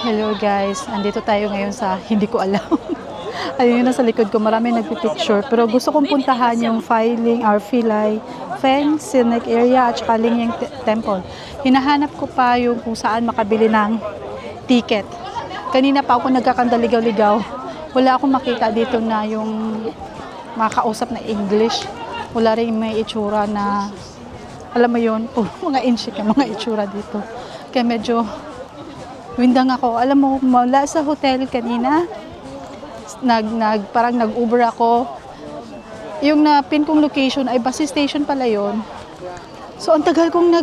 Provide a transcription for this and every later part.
Hello guys, andito tayo ngayon sa hindi ko alam. Ayun na sa likod ko, marami nagpipicture. Pero gusto kong puntahan yung Filing or Filay, Feng, Scenic Area at saka Lingyang Temple. Hinahanap ko pa yung kung saan makabili ng ticket. Kanina pa ako nagkakandaligaw-ligaw. Wala akong makita dito na yung makakausap na English. Wala rin may itsura na, alam mo yun, mga inchik, mga itsura dito. Kaya medyo windang ako. Alam mo, mula sa hotel kanina, parang nag-Uber ako. Yung na-pin kong location ay bus station pala yun. So, ang tagal kong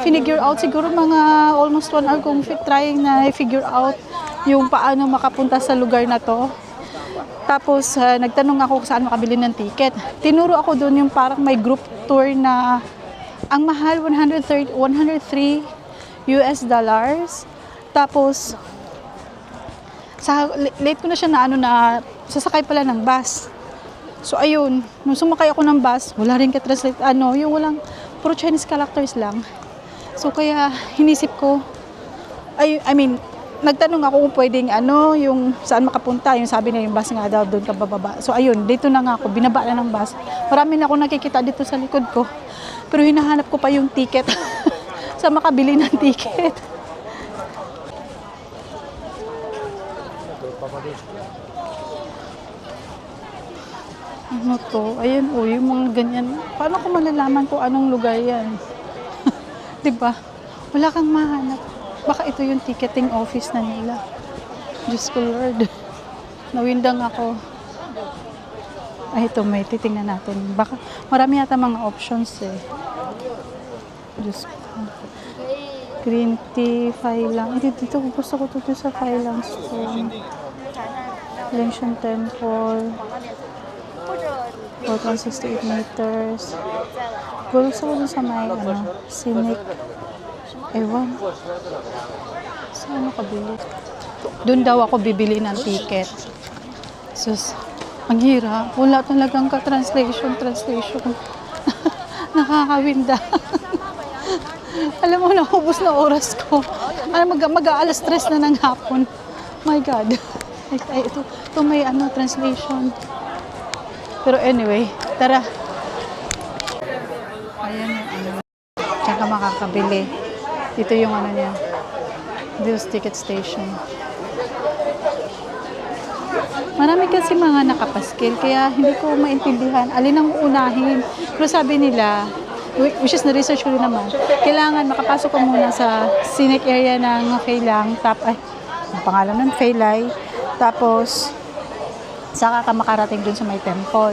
figure out. Siguro mga almost 1 hour kong trying na figure out yung paano makapunta sa lugar na to. Tapos, nagtanong ako kung saan makabili ng ticket. Tinuro ako doon yung parang may group tour na ang mahal, $103 US. Tapos, late ko na siya na sasakay pala ng bus. So, ayun, nung sumakay ako ng bus, wala rin ka-translate, yung walang, puro Chinese characters lang. So, kaya, hinisip ko, nagtanong ako kung pwedeng, yung saan makapunta, yung sabi niya yung bus nga daw, doon ka bababa. So, ayun, dito na nga ako, binaba na ng bus. Marami na ako nakikita dito sa likod ko. Pero hinahanap ko pa yung ticket. Sa makabili ng ticket. Ano to? Ayan yung mga ganyan. Paano ko malalaman kung anong lugar yan? Diba? Wala kang mahanap. Baka ito yung ticketing office na nila. Diyos ko Lord. Nawindang ako. Ay, ito may titingnan natin. Baka marami yata mga options eh. Diyos ko. Green tea, Failang. Dito gusto ko dito sa Failang Stone. Lingyang Temple. 468 meters. Gusto ko dun sa may, scenic. Ewan. Saan makabili? Doon daw ako bibili ng ticket. Sus, ang hirap. Wala talagang ka-translation. Nakakawinda. Alam mo, naubos na oras ko. Mag-aalas 3 na ng hapon. My God. Ito may translation. Pero anyway, tara. Ayan yung tsaka makakabili. Ito yung niya. This ticket station. Marami kasi mga nakapaskil, kaya hindi ko maintindihan. Alin ang uunahin? Pero sabi nila, which is na-research ko rin naman, kailangan makapasok ko muna sa scenic area ng Failang, ang pangalan ng Filay, tapos saka ka makarating dun sa may temple.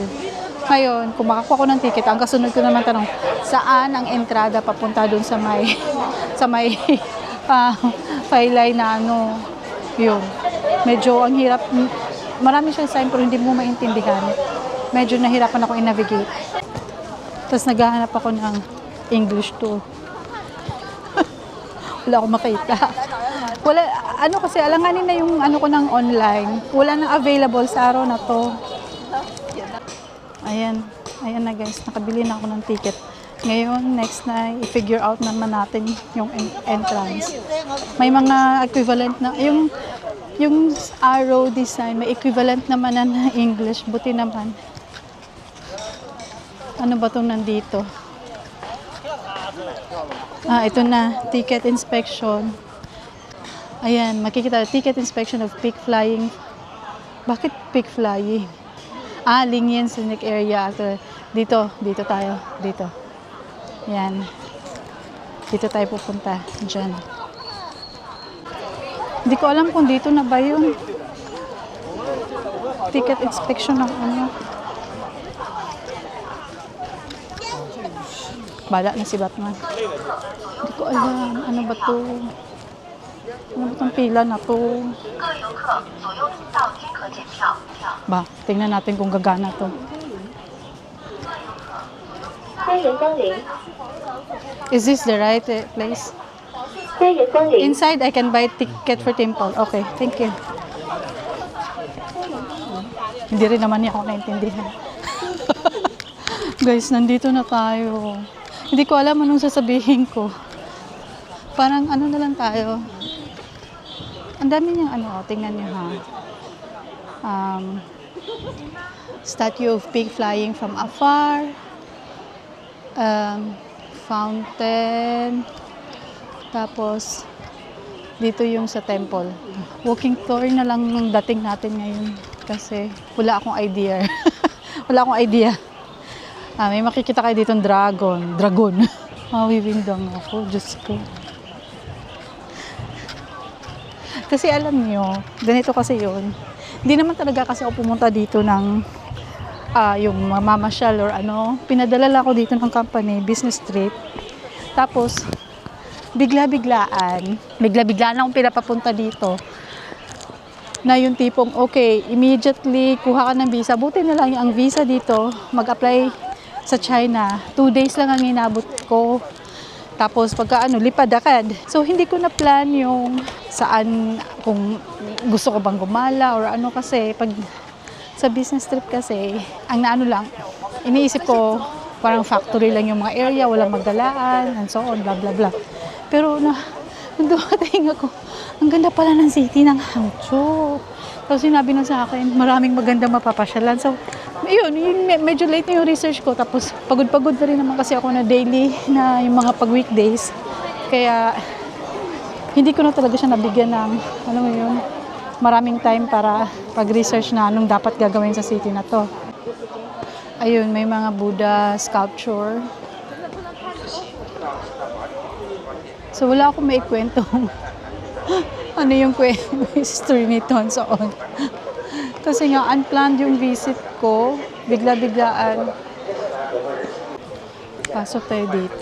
Ngayon, kung makakuha ko ng ticket, ang kasunod ko naman tanong, saan ang entrada papunta dun sa may Filay na yun. Medyo ang hirap, marami siyang sign pero hindi mo maintindihan. Medyo nahirapan ako i-navigate. Tapos naghahanap ako ng English tour. Wala akong makita. Wala, kasi alanganin na yung ko ng online. Wala nang available sa araw na to. Ayan na guys, nakabili na ako ng ticket. Ngayon, next na i-figure out naman natin yung entrance. May mga equivalent na, yung arrow design, may equivalent naman na English. Buti naman. Ano ba itong nandito? Ito na. Ticket inspection. Ayan, makikita. Ticket inspection of peak flying. Bakit peak flying? Lingyang Scenic Area. Dito tayo. Dito. Ayan. Dito tayo pupunta. Diyan. Hindi ko alam kung dito na ba yun. Ticket inspection ng Bala na si Batman. Hindi ko alam. Ano ba to? Ano ba itong pila na to? Tingnan natin kung gagana to. Is this the right place? Inside, I can buy ticket for temple. Okay, thank you. Hindi rin naman niya ako naintindihan. Guys, nandito na tayo. Hindi ko alam anong sasabihin ko. Parang na lang tayo. Ang dami niyang ano, tingnan niyo ha. Statue of pig flying from afar. Fountain. Tapos, dito yung sa temple. Walking tour na lang ng dating natin ngayon. Kasi wala akong idea. Wala akong idea. May makikita kayo dito ng dragon. Mawiwindang ako, Diyos ko. Kasi alam niyo, ganito kasi yun. Hindi naman talaga kasi ako pumunta dito ng yung mamasyal or ano. Pinadala lang ako dito ng company, business trip. Tapos, bigla-biglaan akong pinapapunta dito. Na yung tipong, okay, immediately kuha ka ng visa. Buti na lang ang visa dito, mag-apply sa China. 2 days lang ang inabot ko. Tapos pagka lipad agad. So hindi ko na plan yung saan, kung gusto ko bang gumala or ano, kasi pag sa business trip kasi, ang lang, iniisip ko parang factory lang yung mga area, walang magdalaan, and so on, blah blah blah. Pero nung dumating ako, ang ganda pala ng city ng Hangzhou. Tapos sinabi na sa akin, maraming magandang mapapasyalan. So, yun, medyo late na yung research ko. Tapos, pagod-pagod na rin naman kasi ako na daily na yung mga pag-weekdays. Kaya, hindi ko na talaga siya nabigyan ng, alam mo yun, maraming time para pag-research na anong dapat gagawin sa city na to. Ayun, may mga Buddha sculpture. So, wala akong maikwentong ano yung history nito and so on. Kasi nga, unplanned yung visit ko. Bigla-biglaan. Pasok tayo dito.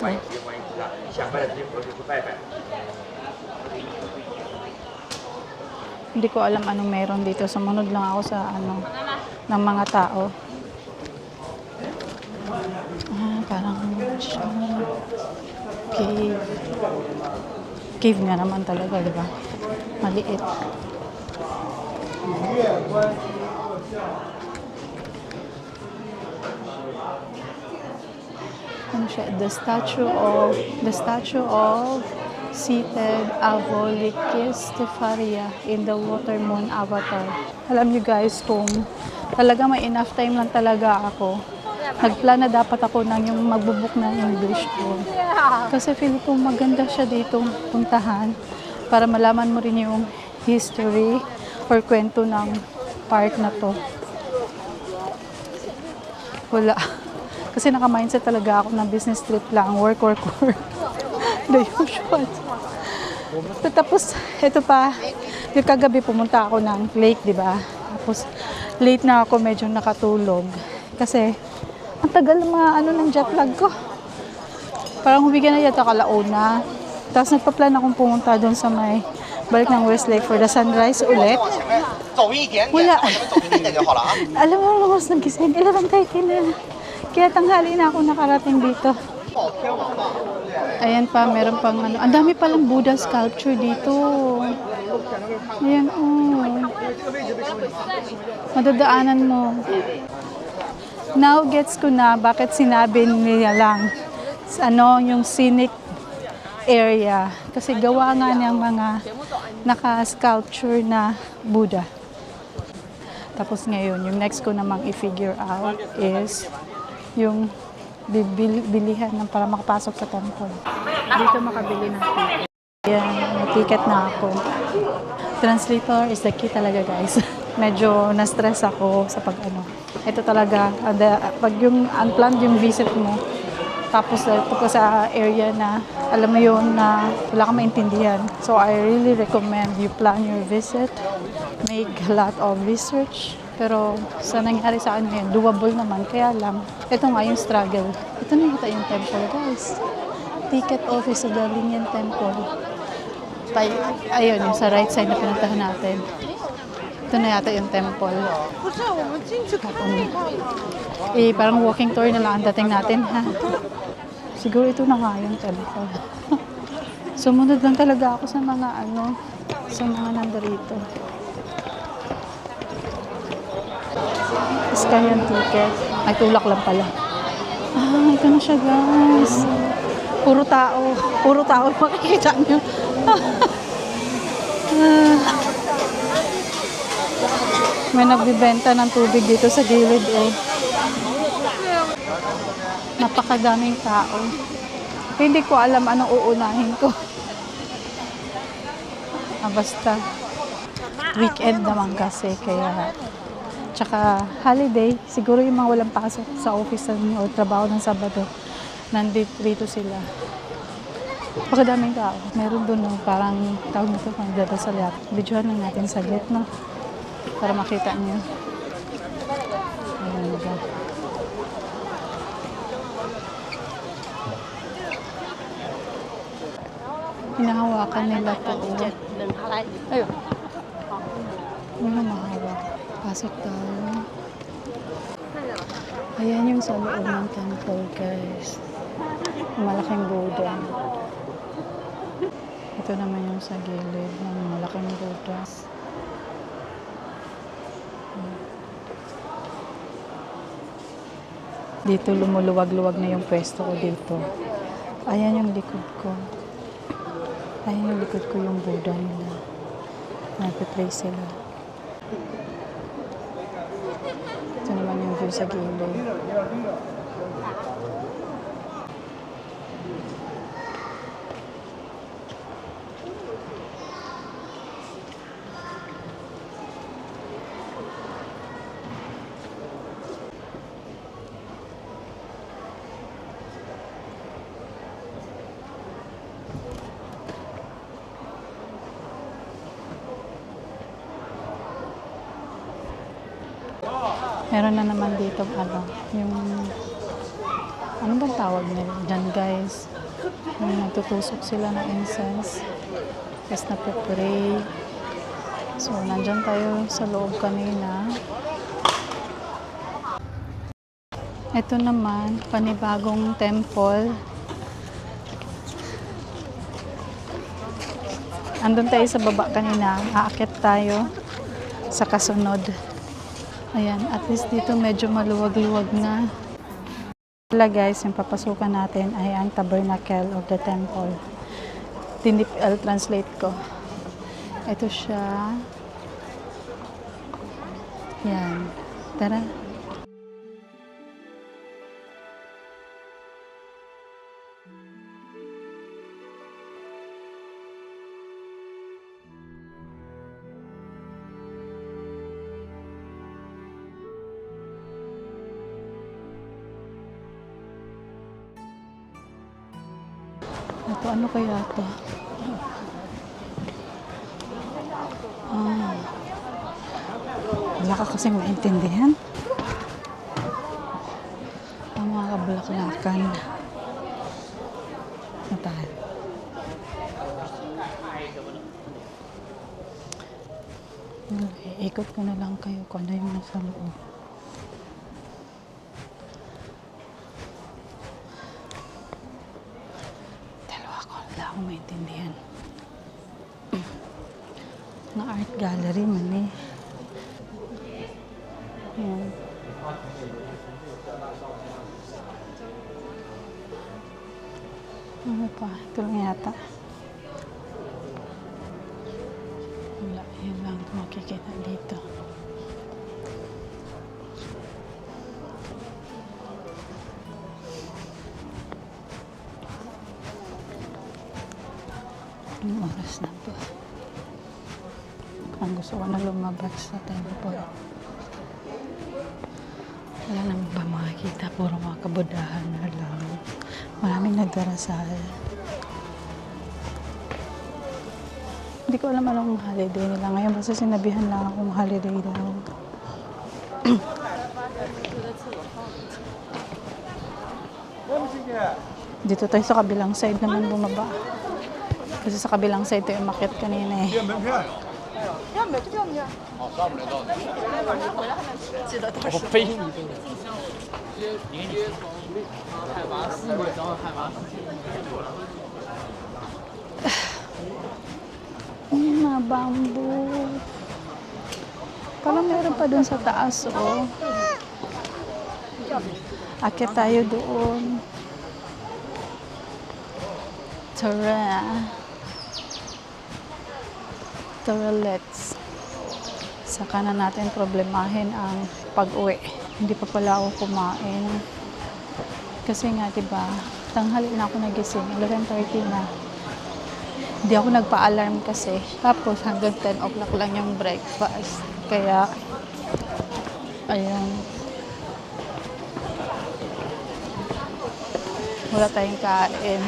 Hindi ko alam anong meron dito. Sumunod lang ako sa ng mga tao. Parang cave. Cave nga naman talaga, di ba? Maliit. Ano siya? The statue of seated Avalokiteshvara in the water moon avatar. Alam niyo guys, kung talaga may enough time lang talaga ako, nagplana dapat ako ng yung magbubook ng English ko. Kasi feeling ko maganda siya dito puntahan para malaman mo rin yung history or kwento ng park na to. Wala. Kasi naka-mindset talaga ako ng business trip lang. Work. The usual. Tapos, ito pa. Yung kagabi pumunta ako ng lake, di ba? Tapos, late na ako, medyo nakatulog. Kasi, ang tagal mga ng jet lag ko. Parang humiga na yata kalauna. Tapos nagpa-plan akong pumunta doon sa may balik ng Westlake for the sunrise ulit. Wala. Alam mo, lumos nagising. 11:30 na. Kaya tanghali na ako nakarating dito. Ayan pa, meron pang ang dami palang Buddha sculpture dito. Ayan, madadaanan mo. Now gets ko na bakit sinabi nila lang yung scenic area. Kasi gawa nga niyang mga naka-sculpture na Buddha. Tapos ngayon, yung next ko namang i-figure out is yung bilihan ng para makapasok sa temple. Dito makabili ng ticket. Ayan, may ticket na ako. Translator is the key talaga, guys. Medyo na-stress ako sa Ito talaga, pag yung unplanned yung visit mo, tapos sa area na, alam mo yun, na wala kang maintindihan. So, I really recommend you plan your visit, make a lot of research. Pero sa nangyari sa akin ngayon, doable naman. Kaya lang, ito nga yung struggle. Ito na yata yung temple, guys. Ticket office of the Lingyan Temple. Ayun, yung sa right side na pinuntahan natin. Ito na yata yung temple. Parang walking tour na lang ang dating natin, ha? Siguro ito na nga yung temple. Sumunod lang talaga ako sa mga sa mga nandarito. Scan yung ticket. Ay, tulak lang pala. Ito na siya, guys. Puro tao. Puro tao. Makikita nyo. May nagbibenta ng tubig dito sa gilid eh. Napakadaming tao. Hindi ko alam anong uunahin ko. Basta weekend naman kasi kaya tsaka holiday, siguro yung mga walang pasok sa office o trabaho ng Sabado, nandito sila. Napakadaming tao. Meron doon no, parang tawag nito pang dadasal yata. Videohan lang natin saglit no, para makita niyo. Ayan ba. Hinahawakan nila to. Ayun. Ano mahawak? Pasok tayo. Ayan yung sa loob ng temple, guys. Malaking Buddha. Ito naman yung sa gilid ng malaking Buddha. Dito lumuluwag-luwag na yung pwesto ko dito. Ayan yung likod ko. Ayan yung likod ko yung Buddha nila. Nagpe-pray sila. Ito naman yung view sa gilid. Meron na naman dito yung ano bang tawag nila dyan, guys? Yung nagtutusok sila ng incense. Tapos napupray. So, nandyan tayo sa loob kanina. Ito naman, panibagong temple. Andun tayo sa baba kanina. Aakyat tayo sa kasunod. Ayan, at least dito medyo maluwag-luwag na. Wala guys, yung papasukan natin ay ang tabernacle of the temple. Tinipl translate ko. Ito siya. Yan. Tara. Ito, ano kaya ito? Wala ka kasing maintindihan. Ang mga kabulaklakan. Ano tayo? Ikot ko na lang kayo kung ano yung nasa loob. Wala akong maintindihan. Na art gallery man eh. Ayan. Ano pa? Ito lang yata. Wala. Yan lang makikita dito. Anong oras na po? Ang gusto ko na lumabas sa temple. Wala naman ba makikita? Puro mga kabudahan na lang. Maraming nagdarasal. Hindi ko alam anong holiday nila ngayon. Basta sinabihan lang akong holiday daw. Dito tayo sa kabilang side naman bumaba. Kasi sa kabilang side tayo umakyat kanina eh. Mga bamboo. Parang meron pa dun sa taas, oh. Akyat tayo doon. Tara. Tara, let's Saka na natin problemahin ang pag-uwi. Hindi pa pala ako kumain. Kasi nga, diba, tanghali na ako nagising. 11:30 na. Hindi ako nagpa-alarm kasi. Tapos hanggang 10 o'clock lang yung breakfast. Kaya, ayun. Wala tayong kain.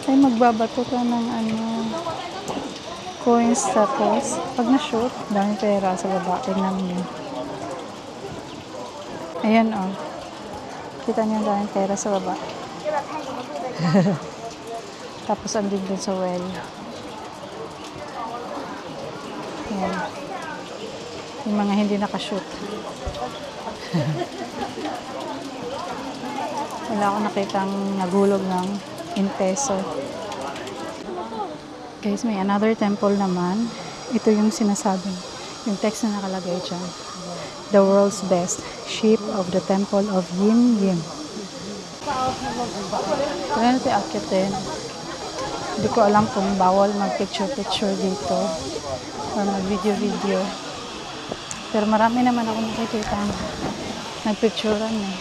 Ay, magbabato ka ng coins tapos pag na-shoot, dami pera sa baba. Tingnan mo. Ayan, oh. Kita niyo dami pera sa baba. Tapos andun dun sa well. Ayan. Yung mga hindi nakashoot. Wala akong nakitang nagulog ng in peso. Guys, may another temple naman. Ito yung sinasabi. Yung text na nakalagay dyan. The world's best. Sheep of the temple of Yim Yim. Kaya natin akitin. Hindi ko alam kung bawal mag-picture-picture dito. Or mag-video-video. Pero marami naman ako nakikita nagpicturean eh.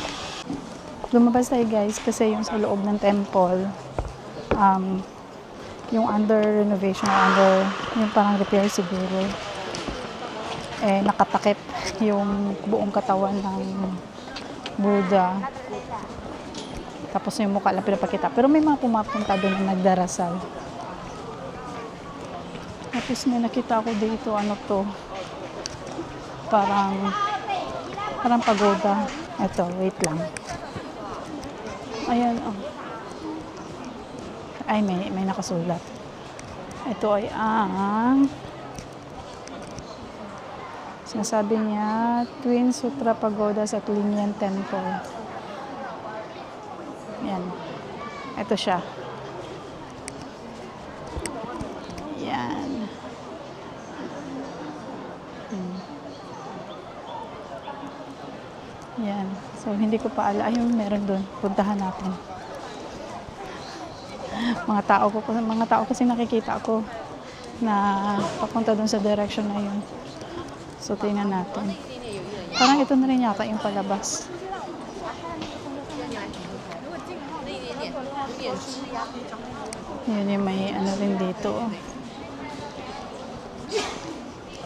Lumabas tayo guys kasi yung sa loob ng temple yung under renovation or under yung parang repair siguro nakatakip yung buong katawan ng Buddha, tapos yung mukha lang pinapakita, pero may mga pumapunta doon na nagdarasal. Tapos may nakita ako dito, ano to, parang pagoda. Eto, wait lang. Ayan, oh. Ay, may nakasulat. Ito ay ang sinasabi niya, Twin Sutra Pagoda sa Lingyan Temple. Yan. Ito siya. Yan. Yan. So, hindi ko pa alam. Ayun, meron doon. Puntahan natin. Mga tao kasi nakikita ko na papunta doon sa direction na yun. So, tingnan natin. Parang ito na rin yata yung palabas. Yun yung may ano rin dito.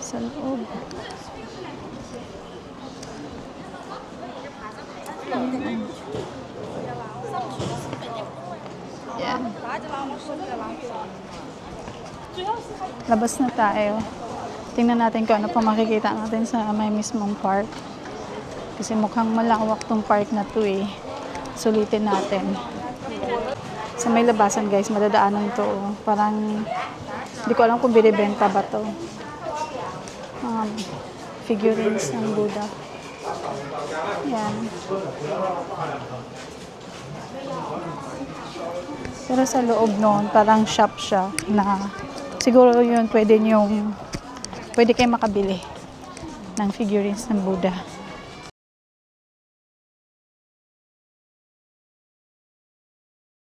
Sa loob. Yan. Labas na tayo. Tingnan natin kung ano pa makikita natin sa may mismong park. Kasi mukhang malawak tong park na to eh. Sulitin natin. Sa may labasan guys, madadaanan to. Parang, hindi ko alam kung binibenta ba to. Figurines ng Buddha. Yan. Pero sa loob noon, parang shop siya na siguro yun pwede kayo makabili ng figurines ng Buddha.